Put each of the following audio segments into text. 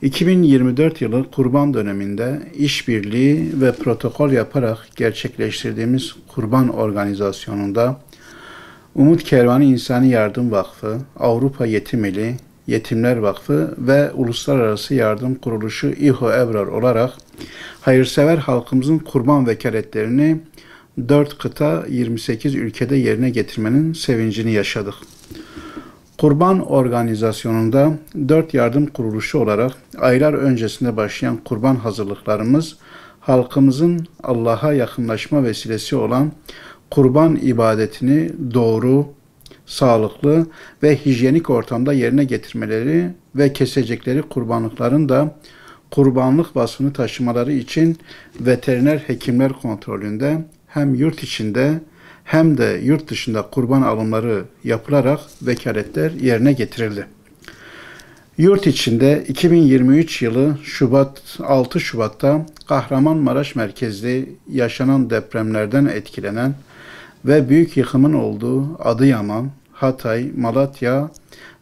2024 yılı Kurban döneminde işbirliği ve protokol yaparak gerçekleştirdiğimiz Kurban organizasyonunda Umut Kervanı İnsani Yardım Vakfı, Avrupa Yetim Eli, Yetimler Vakfı ve Uluslararası Yardım Kuruluşu İHO Ebrar olarak hayırsever halkımızın kurban vekaletlerini 4 kıta 28 ülkede yerine getirmenin sevincini yaşadık. Kurban organizasyonunda 4 yardım kuruluşu olarak aylar öncesinde başlayan kurban hazırlıklarımız halkımızın Allah'a yakınlaşma vesilesi olan kurban ibadetini doğru, sağlıklı ve hijyenik ortamda yerine getirmeleri ve kesecekleri kurbanlıkların da kurbanlık vasfını taşımaları için veteriner hekimler kontrolünde hem yurt içinde hem de yurt dışında kurban alımları yapılarak vekaletler yerine getirildi. Yurt içinde 2023 yılı 6 Şubat'ta Kahramanmaraş merkezli yaşanan depremlerden etkilenen ve büyük yıkımın olduğu Adıyaman, Hatay, Malatya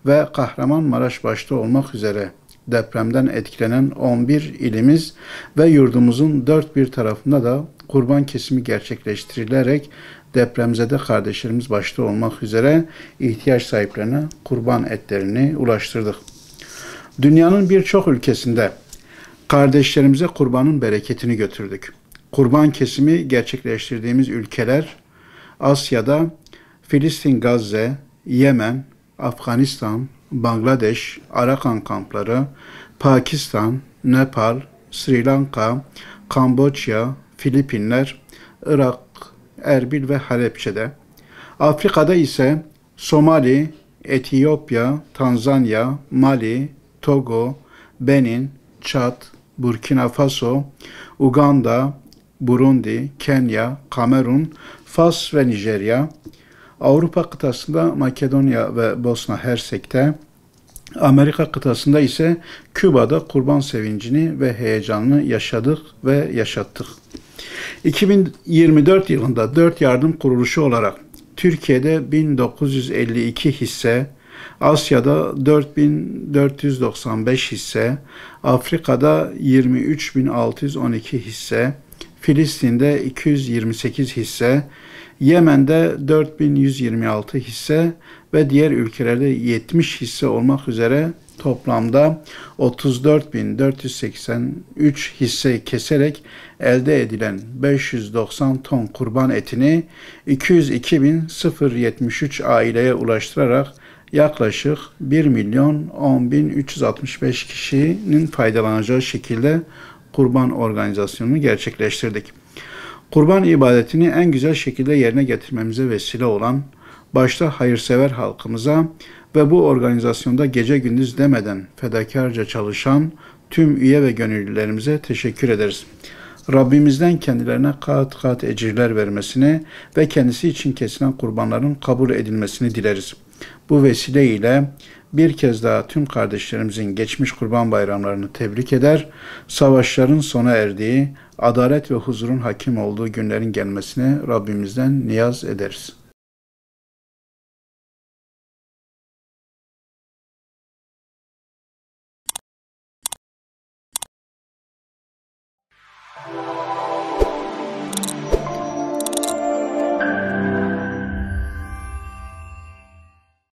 ve Kahramanmaraş başta olmak üzere depremden etkilenen 11 ilimiz ve yurdumuzun dört bir tarafında da kurban kesimi gerçekleştirilerek depremzede kardeşlerimiz başta olmak üzere ihtiyaç sahiplerine kurban etlerini ulaştırdık. Dünyanın birçok ülkesinde kardeşlerimize kurbanın bereketini götürdük. Kurban kesimi gerçekleştirdiğimiz ülkeler Asya'da Filistin, Gazze, Yemen, Afganistan, Bangladeş, Arakan kampları, Pakistan, Nepal, Sri Lanka, Kamboçya, Filipinler, Irak, Erbil ve Halepçe'de. Afrika'da ise Somali, Etiyopya, Tanzanya, Mali, Togo, Benin, Çad, Burkina Faso, Uganda, Burundi, Kenya, Kamerun, Fas ve Nijerya, Avrupa kıtasında Makedonya ve Bosna Hersek'te, Amerika kıtasında ise Küba'da kurban sevincini ve heyecanını yaşadık ve yaşattık. 2024 yılında 4 yardım kuruluşu olarak Türkiye'de 1952 hisse, Asya'da 4495 hisse, Afrika'da 23612 hisse, Filistin'de 228 hisse, Yemen'de 4126 hisse ve diğer ülkelerde 70 hisse olmak üzere toplamda 34.483 hisse keserek elde edilen 590 ton kurban etini 202.073 aileye ulaştırarak yaklaşık 1.010.365 kişinin faydalanacağı şekilde kurban organizasyonunu gerçekleştirdik. Kurban ibadetini en güzel şekilde yerine getirmemize vesile olan başta hayırsever halkımıza ve bu organizasyonda gece gündüz demeden fedakarca çalışan tüm üye ve gönüllülerimize teşekkür ederiz. Rabbimizden kendilerine kat kat ecirler vermesini ve kendisi için kesilen kurbanların kabul edilmesini dileriz. Bu vesileyle bir kez daha tüm kardeşlerimizin geçmiş kurban bayramlarını tebrik eder, savaşların sona erdiği, adalet ve huzurun hakim olduğu günlerin gelmesine Rabbimizden niyaz ederiz.